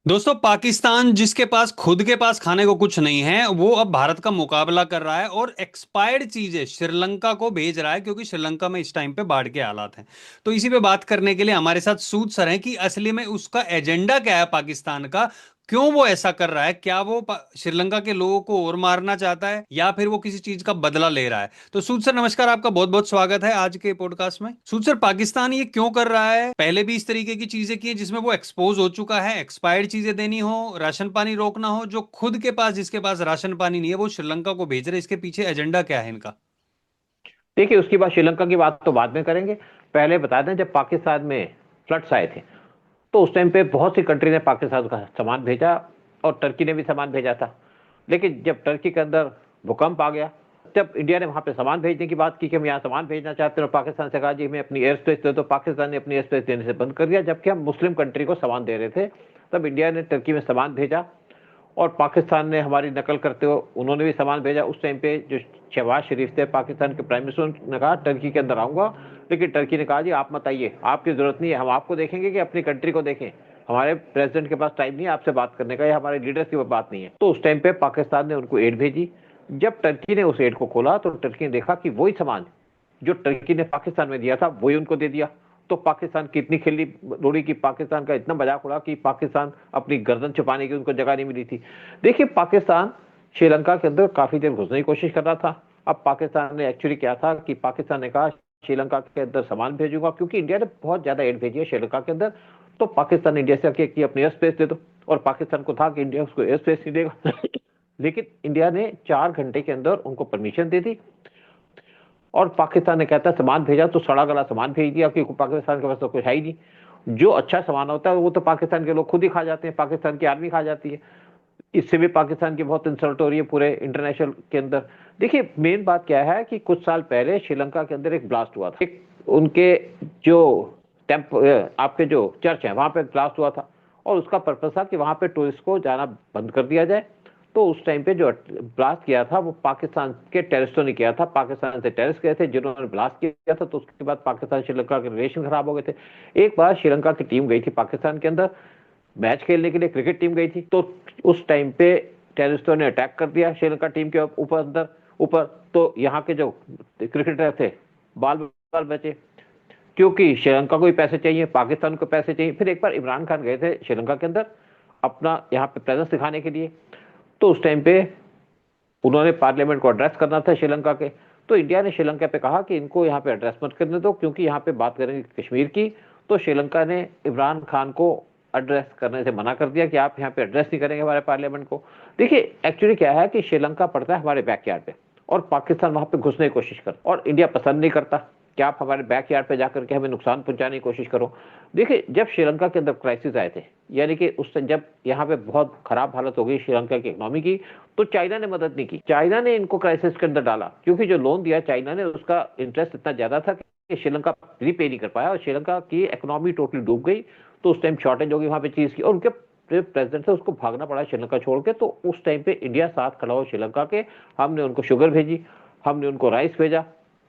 दोस्तों, पाकिस्तान जिसके पास खुद के पास खाने को कुछ नहीं है, वो अब भारत का मुकाबला कर रहा है और एक्सपायर्ड चीजें श्रीलंका को भेज रहा है, क्योंकि श्रीलंका में इस टाइम पे बाढ़ के हालात हैं। तो इसी पे बात करने के लिए हमारे साथ सूद सर हैं कि असली में उसका एजेंडा क्या है पाकिस्तान का। क्यों वो ऐसा कर रहा है? क्या वो श्रीलंका के लोगों को और मारना चाहता है, या फिर वो किसी चीज का बदला ले रहा है? तो सूद सर, नमस्कार, आपका बहुत बहुत स्वागत है आज के पॉडकास्ट में। सूद सर, पाकिस्तान ये क्यों कर रहा है? पहले भी इस तरीके की चीजें की हैं जिसमें वो एक्सपोज हो चुका है। एक्सपायर्ड चीजें देनी हो, राशन पानी रोकना हो, जो खुद के पास जिसके पास राशन पानी नहीं है वो श्रीलंका को भेज रहे। इसके पीछे एजेंडा क्या है इनका? देखिए, उसकी बात श्रीलंका की बात तो बाद में करेंगे। पहले बता दें, जब पाकिस्तान में फ्लड्स आए थे तो उस टाइम पे बहुत सी कंट्री ने पाकिस्तान का सामान भेजा और टर्की ने भी सामान भेजा था। लेकिन जब टर्की के अंदर भूकंप आ गया, जब इंडिया ने वहां पे सामान भेजने की बात की कि हम यहाँ सामान भेजना चाहते हैं, और पाकिस्तान से कहा जी हमें अपनी एयर स्पेस दे, तो पाकिस्तान ने अपनी एयर स्पेस देने से बंद कर दिया। जबकि हम मुस्लिम कंट्री को सामान दे रहे थे, तब इंडिया ने टर्की में सामान भेजा और पाकिस्तान ने हमारी नकल करते हुए उन्होंने भी सामान भेजा। उस टाइम पे जो शहबाज शरीफ थे पाकिस्तान के प्राइम मिनिस्टर, ने कहा टर्की के अंदर आऊंगा, लेकिन टर्की ने कहा जी आप मत आइए, आपकी जरूरत नहीं है, हम आपको देखेंगे कि अपनी कंट्री को देखें। हमारे प्रेसिडेंट के पास टाइम नहीं है आपसे बात करने का, या हमारे लीडर्स की बात नहीं है। तो उस टाइम पे पाकिस्तान ने उनको एड भेजी। जब टर्की ने उस एड को खोला तो टर्की ने देखा कि वही सामान जो टर्की ने पाकिस्तान में दिया था वही उनको दे दिया। तो पाकिस्तान की इतनी खिल्ली उड़ी कि पाकिस्तान का इतना मजाक उड़ा कि पाकिस्तान अपनी गर्दन छुपाने की उनको जगह नहीं मिली थी। देखिए, पाकिस्तान श्रीलंका के अंदर काफी देर घुसने की कोशिश कर रहा था। अब पाकिस्तान ने एक्चुअली क्या था कि पाकिस्तान ने कहा श्रीलंका के अंदर सामान भेजूंगा, क्योंकि इंडिया ने बहुत ज्यादा एड भेजी है श्रीलंका के अंदर। तो पाकिस्तान ने इंडिया से आके कि अपनी एयर स्पेस दे दो, और पाकिस्तान को था कि इंडिया उसको एयर स्पेस नहीं देगा। लेकिन इंडिया ने 4 घंटे के अंदर उनको परमिशन दे दी, और पाकिस्तान ने कहता है सामान भेजा तो सड़ा गला सामान भेज दिया, क्योंकि पाकिस्तान के पास तो कुछ है ही नहीं। जो अच्छा सामान होता है वो तो पाकिस्तान के लोग खुद ही खा जाते हैं, पाकिस्तान की आर्मी खा जाती है। इससे भी पाकिस्तान की बहुत इंसल्ट हो रही है पूरे इंटरनेशनल के अंदर। देखिए, मेन बात क्या है कि कुछ साल पहले श्रीलंका के अंदर एक ब्लास्ट हुआ था। एक उनके जो टेम्प आपके जो चर्च है वहां पे ब्लास्ट हुआ था, और उसका पर्पस था कि वहां पे टूरिस्ट को जाना बंद कर दिया जाए। तो उस टाइम पे जो ब्लास्ट किया था वो पाकिस्तान के टेररिस्टों ने किया था। पाकिस्तान से टेररिस्ट गए थे जिन्होंने ब्लास्ट किया था, तो उसके बाद पाकिस्तान श्रीलंका के रिलेशन खराब हो गए थे। एक बार श्रीलंका की टीम गई थी पाकिस्तान के अंदर मैच खेलने के लिए, क्रिकेट टीम गई थी। तो उस टाइम पे टेररिस्टों ने अटैक कर दिया श्रीलंका टीम के ऊपर अंदर ऊपर। तो यहाँ के जो क्रिकेटर थे बाल बाल बचे, क्योंकि श्रीलंका को भी पैसे चाहिए, पाकिस्तान को पैसे चाहिए। फिर एक बार इमरान खान गए थे श्रीलंका के अंदर अपना यहाँ पे प्रेजेंस दिखाने के लिए। तो उस टाइम पे उन्होंने पार्लियामेंट को एड्रेस करना था श्रीलंका के। तो इंडिया ने श्रीलंका पे कहा कि इनको यहाँ पे एड्रेस मत करने दो, क्योंकि यहाँ पे बात करेंगे कश्मीर की। तो श्रीलंका ने इमरान खान को एड्रेस करने से मना कर दिया कि आप यहाँ पे एड्रेस नहीं करेंगे हमारे पार्लियामेंट को। देखिए, एक्चुअली क्या है कि श्रीलंका पड़ता है हमारे बैकयार्ड पे, और पाकिस्तान वहां पे घुसने की कोशिश कर, और इंडिया पसंद नहीं करता कि आप हमारे बैकयार्ड पे जाकर के हमें नुकसान पहुंचाने की कोशिश करो। देखिए, जब श्रीलंका के अंदर क्राइसिस आए थे, यानी कि उस जब यहाँ पे बहुत खराब हालत हो गई श्रीलंका की इकोनॉमी की, तो चाइना ने मदद नहीं की। चाइना ने इनको क्राइसिस के अंदर डाला, क्योंकि जो लोन दिया चाइना ने उसका इंटरेस्ट इतना ज्यादा था कि श्रीलंका रीपे नहीं कर पाया, और श्रीलंका की इकोनॉमी टोटली डूब गई। तो उस टाइम शॉर्टेज होगी वहां पे चीज की, और उनके प्रेसिडेंट थे उसको भागना पड़ा श्रीलंका छोड़ के। तो उस टाइम पे इंडिया साथ खड़ा हो श्रीलंका के। हमने उनको शुगर भेजी, हमने उनको राइस भेजा,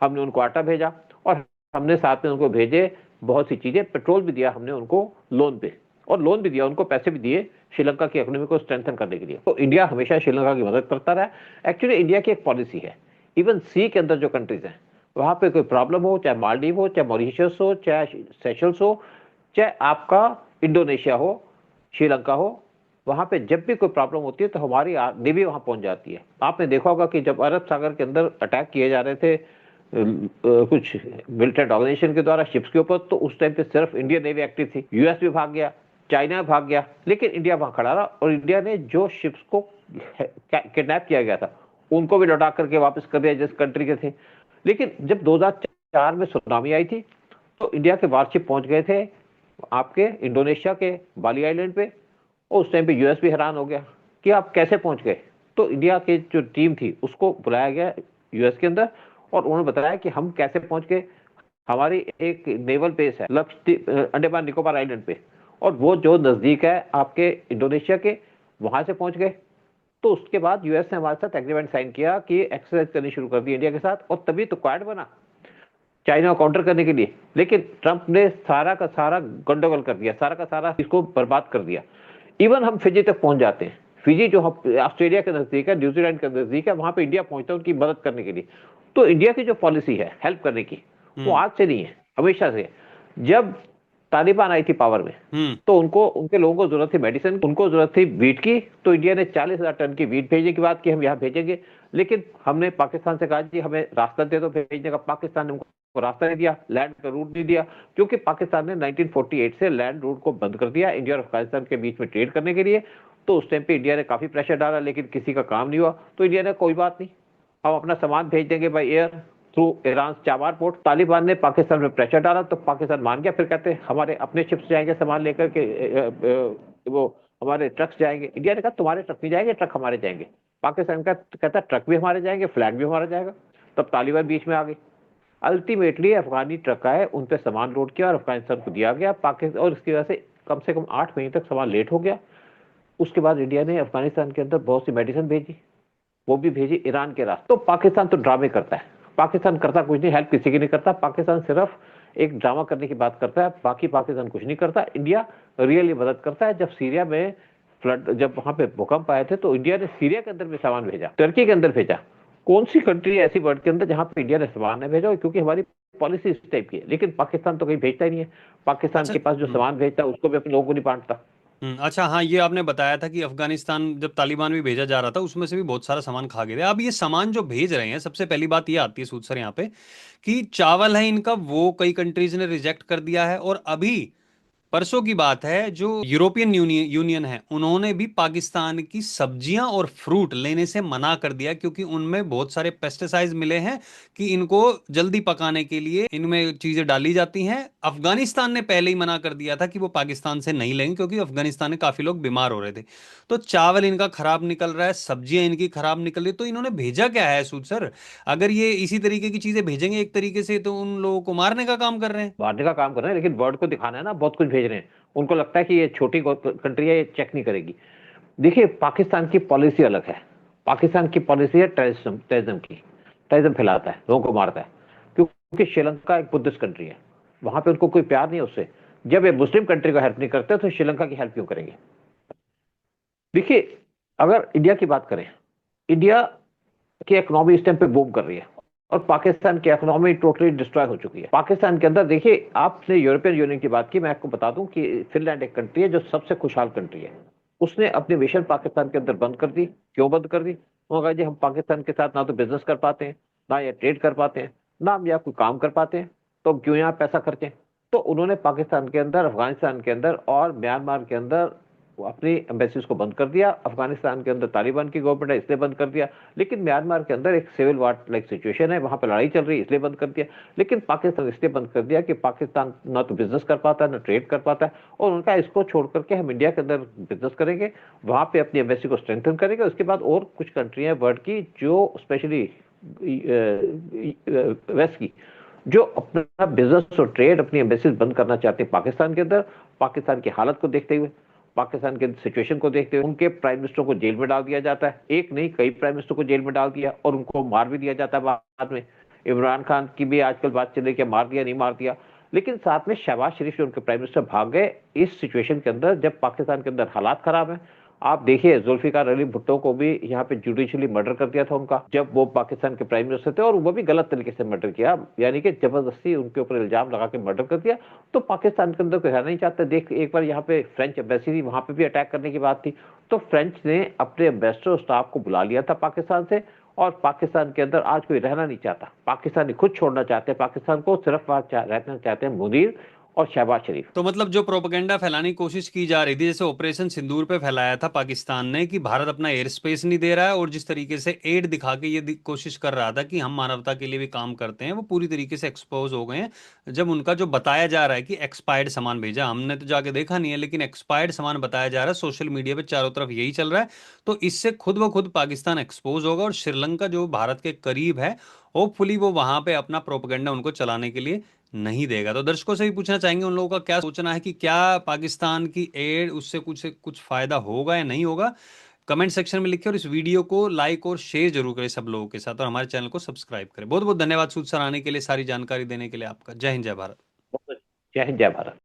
हमने उनको आटा भेजा, और हमने साथ में उनको भेजे बहुत सी चीजें, पेट्रोल भी दिया हमने उनको लोन पे, और लोन भी दिया उनको, पैसे भी दिए श्रीलंका की इकोनॉमी को स्ट्रेंथन करने के लिए। तो इंडिया हमेशा श्रीलंका की मदद करता रहा। एक्चुअली इंडिया की एक पॉलिसी है, इवन सी के अंदर जो कंट्रीज हैं वहां पे कोई प्रॉब्लम हो, चाहे मालदीव हो, चाहे मॉरिशस हो, चाहे सेशल्स हो, चाहे आपका इंडोनेशिया हो, श्रीलंका हो, वहां पे जब भी कोई प्रॉब्लम होती है तो हमारी नेवी वहां पहुंच जाती है। आपने देखा होगा कि जब अरब सागर के अंदर अटैक किए जा रहे थे कुछ मिलिटेंट ऑर्गेनाइजेशन के द्वारा शिप्स के ऊपर, तो उस टाइम पे सिर्फ इंडियन नेवी एक्टिव थी। यूएस भी भाग गया, चाइना भाग गया, लेकिन इंडिया वहां खड़ा रहा, और इंडिया ने जो शिप्स को किडनैप किया गया था उनको भी लौटा करके वापस कर दिया जिस कंट्री के थे। लेकिन जब 2004 में सुनामी आई थी, तो इंडिया के वारशिप पहुंच गए थे आपके इंडोनेशिया के बाली आइलैंड पे, और उस टाइम पे यूएस भी हैरान हो गया कि आप कैसे पहुंच गए। तो इंडिया की जो टीम थी उसको बुलाया गया यूएस के अंदर, और उन्होंने बताया कि हम कैसे पहुंच गए। हमारी एक नेवल बेस है लक्षद्वीप अंडमान निकोबार आइलैंड पे, और वो जो नजदीक है आपके इंडोनेशिया के, वहां से पहुंच गए। तो उसके बाद यूएस ने हमारे साथ एग्रीमेंट साइन किया कि एक्सरसाइज करनी शुरू कर दी इंडिया के साथ, और तभी तो क्वाड बना चाइना को काउंटर करने के लिए। लेकिन ट्रंप ने सारा का सारा गंडगोल कर दिया, सारा का सारा इसको बर्बाद कर दिया। इवन हम फिजी तक पहुंच जाते हैं। फिजी जो ऑस्ट्रेलिया के नजदीक है, न्यूजीलैंड के नजदीक है, वहां पे इंडिया पहुंचता है उनकी मदद करने के लिए। तो इंडिया की जो पॉलिसी है हेल्प करने की, वो हम्म। आज से नहीं है, हमेशा से। जब तालिबान आई थी पावर में, हम्म। तो उनको, उनके लोगों को जरूरत थी मेडिसिन, उनको जरूरत थी वीट की, तो इंडिया ने 40,000 टन की वीट भेजने की बात की, हम यहाँ भेजेंगे। लेकिन हमने पाकिस्तान से कहा जी हमें रास्ता दे दो भेजने का। पाकिस्तान ने हमको रास्ता नहीं दिया, लैंड का रूट नहीं दिया, क्योंकि पाकिस्तान ने 1948 से लैंड रूट को बंद कर दिया इंडिया और अफगानिस्तान के बीच में ट्रेड करने के लिए। तो उस टाइम पे इंडिया ने काफी प्रेशर डाला, लेकिन किसी का काम नहीं हुआ। तो इंडिया ने कोई बात नहीं, हम अपना सामान भेज देंगे by air through Iran Chabahar port. Taliban ने पाकिस्तान में प्रेशर डाला तो पाकिस्तान मान गया। फिर कहते हैं हमारे अपने शिप्स जाएंगे सामान लेकर के, वो हमारे ट्रक्स जाएंगे। इंडिया ने कहा तुम्हारे ट्रक नहीं जाएंगे, ट्रक हमारे जाएंगे। पाकिस्तान का कहता ट्रक भी हमारे जाएंगे, फ्लैग भी हमारा जाएगा। तब तालिबान बीच में आ गई। अल्टीमेटली अफगानी ट्रक आए, उन पे सामान लोड किया और अफगानिस्तान को दिया गया। पाकिस्तान, और इसकी वजह से कम 8 महीने तक सामान लेट हो गया। उसके बाद इंडिया ने अफगानिस्तान के अंदर बहुत सी मेडिसिन भेजी, वो भी भेजी ईरान के रास्ते। तो पाकिस्तान तो ड्रामे करता है, पाकिस्तान करता कुछ नहीं, हेल्प किसी की नहीं करता। पाकिस्तान सिर्फ एक ड्रामा करने की बात करता है, बाकी पाकिस्तान कुछ नहीं करता। इंडिया रियली मदद करता है। जब सीरिया में फ्लड, जब वहां पे भूकंप आए थे, तो इंडिया ने सीरिया के अंदर भी सामान भेजा, टर्की के अंदर भेजा। कौन सी कंट्री ऐसी वर्ल्ड के अंदर जहां पे इंडिया ने सामान नहीं भेजा? क्योंकि हमारी पॉलिसी इस टाइप की है। लेकिन पाकिस्तान तो कहीं भेजता ही नहीं है। पाकिस्तान अच्छा। के पास जो सामान भेजता है उसको भी अपने लोगों को नहीं बांटता। अच्छा, हाँ, ये आपने बताया था कि अफगानिस्तान जब तालिबान भी भेजा जा रहा था उसमें से भी बहुत सारा सामान खा गए थे। अब ये सामान जो भेज रहे हैं, सबसे पहली बात ये आती है सूद सर यहाँ पे कि चावल है इनका, वो कई कंट्रीज ने रिजेक्ट कर दिया है। और अभी परसों की बात है, जो यूरोपियन यूनियन है उन्होंने भी पाकिस्तान की सब्जियां और फ्रूट लेने से मना कर दिया, क्योंकि उनमें बहुत सारे पेस्टिसाइड्स मिले हैं कि इनको जल्दी पकाने के लिए इनमें चीजें डाली जाती हैं। अफगानिस्तान ने पहले ही मना कर दिया था कि वो पाकिस्तान से नहीं लेंगे, क्योंकि अफगानिस्तान में काफी लोग बीमार हो रहे थे। तो चावल इनका खराब निकल रहा है, सब्जियां इनकी खराब निकल रही, तो इन्होंने भेजा क्या है सूद सर? अगर ये इसी तरीके की चीजें भेजेंगे एक तरीके से, तो उन लोगों को मारने का काम कर रहे हैं। बांटने का काम कर रहे हैं, लेकिन वर्ल्ड को दिखाना है ना, बहुत कुछ भेज रहे हैं। उनको लगता है कि ये छोटी कंट्री है, ये चेक नहीं करेगी। देखिए पाकिस्तान की पॉलिसी अलग है। पाकिस्तान की पॉलिसी है टेररिज्म, टेररिज्म की। टेररिज्म फैलाता है, लोगों को मारता है। क्योंकि श्रीलंका एक बुद्धिस्ट कंट्री है, वहां पे उनको कोई प्यार नहीं है उससे। जब ये मुस्लिम कंट्री को हेल्प नहीं करते तो श्रीलंका की हेल्प क्यों करेंगे? देखिए, अगर इंडिया की बात करें, इंडिया की इकोनॉमी इस टाइम पे बूम कर रही है और पाकिस्तान की इकोनॉमी टोटली डिस्ट्रॉय हो चुकी है। पाकिस्तान के अंदर देखिए, आपने यूरोपियन यूनियन की बात की, मैं आपको बता दूं कि फिनलैंड एक कंट्री है जो सबसे खुशहाल कंट्री है। उसने अपनी मिशन पाकिस्तान के अंदर बंद कर दी। क्यों बंद कर दी? वो कहा जी हम पाकिस्तान के साथ ना तो बिजनेस कर पाते हैं, ना ये ट्रेड कर पाते हैं, ना हम यहाँ कोई काम कर पाते हैं, तो हम क्यों यहाँ पैसा खर्चें? तो उन्होंने पाकिस्तान के अंदर, अफगानिस्तान के अंदर और म्यांमार के अंदर अपनी एम्बेसीज को बंद कर दिया। अफगानिस्तान के अंदर तालिबान की गवर्नमेंट है इसलिए बंद कर दिया। लेकिन म्यांमार के अंदर एक सिविल वार लाइक सिचुएशन है, वहां पर लड़ाई चल रही है, इसलिए बंद कर दिया। लेकिन पाकिस्तान इसलिए बंद कर दिया कि पाकिस्तान ना तो बिजनेस कर पाता है, ना ट्रेड कर पाता है, और उनका इसको छोड़ करके हम इंडिया के अंदर बिजनेस करेंगे, वहां पे अपनी एम्बेसी को स्ट्रेंथन करेंगे। उसके बाद और कुछ कंट्रियां वर्ल्ड की जो स्पेशली वेस्ट की, जो अपना बिजनेस और ट्रेड, अपनी एम्बेसीज बंद करना चाहते हैं पाकिस्तान के अंदर, पाकिस्तान की हालत को देखते हुए, पाकिस्तान के सिचुएशन को देखते हुए उनके प्राइम मिनिस्टर को जेल में डाल दिया जाता है। एक नहीं, कई प्राइम मिनिस्टर को जेल में डाल दिया और उनको मार भी दिया जाता है बाद में। इमरान खान की भी आजकल बात चल रही है, मार दिया नहीं मार दिया। लेकिन साथ में शहबाज शरीफ जो उनके प्राइम मिनिस्टर भाग गए इस सिचुएशन के अंदर, जब पाकिस्तान के अंदर हालात खराब है। आप देखिए जुल्फिकार अली भुट्टो को भी यहाँ पे जुडिशियली मर्डर कर दिया था उनका, जब वो पाकिस्तान के प्राइम मिनिस्टर थे, और वो भी गलत तरीके से मर्डर किया, यानी कि जबरदस्ती उनके ऊपर इल्जाम लगा के मर्डर कर दिया। तो पाकिस्तान के अंदर कोई रहना नहीं चाहता। देख, एक बार यहाँ पे फ्रेंच एम्बेसी थी, वहां पे भी अटैक करने की बात थी, तो फ्रेंच ने अपने एम्बेसडर और स्टाफ को बुला लिया था पाकिस्तान से, और पाकिस्तान के अंदर आज कोई रहना नहीं चाहता। पाकिस्तानी खुद छोड़ना चाहते हैं पाकिस्तान को, सिर्फ रहना चाहते हैं मुनीर और शहबाज शरीफ। तो मतलब जो प्रोपेगेंडा फैलाने की कोशिश की जा रही थी, जैसे ऑपरेशन सिंदूर पे फैलाया था पाकिस्तान ने कि भारत अपना एयर स्पेस नहीं दे रहा है, और जिस तरीके से एड दिखा के ये कोशिश कर रहा था कि हम मानवता के लिए भी काम करते हैं, वो पूरी तरीके से एक्सपोज हो गए हैं। जब उनका जो बताया जा रहा है कि एक्सपायर्ड सामान भेजा, हमने तो जाके देखा नहीं है, लेकिन एक्सपायर्ड सामान बताया जा रहा है, सोशल मीडिया पे चारों तरफ यही चल रहा है। तो इससे खुद ब खुद पाकिस्तान एक्सपोज होगा, और श्रीलंका जो भारत के करीब है, होपफुली वो वहां पे अपना प्रोपेगेंडा उनको चलाने के लिए नहीं देगा। तो दर्शकों से भी पूछना चाहेंगे उन लोगों का क्या सोचना है कि क्या पाकिस्तान की एड उससे कुछ कुछ फायदा होगा या नहीं होगा। कमेंट सेक्शन में लिखिए, और इस वीडियो को लाइक और शेयर जरूर करें सब लोगों के साथ, और हमारे चैनल को सब्सक्राइब करें। बहुत बहुत धन्यवाद सूद सर आने के लिए, सारी जानकारी देने के लिए आपका। जय हिंद, जय भारत। जय हिंद, जय भारत।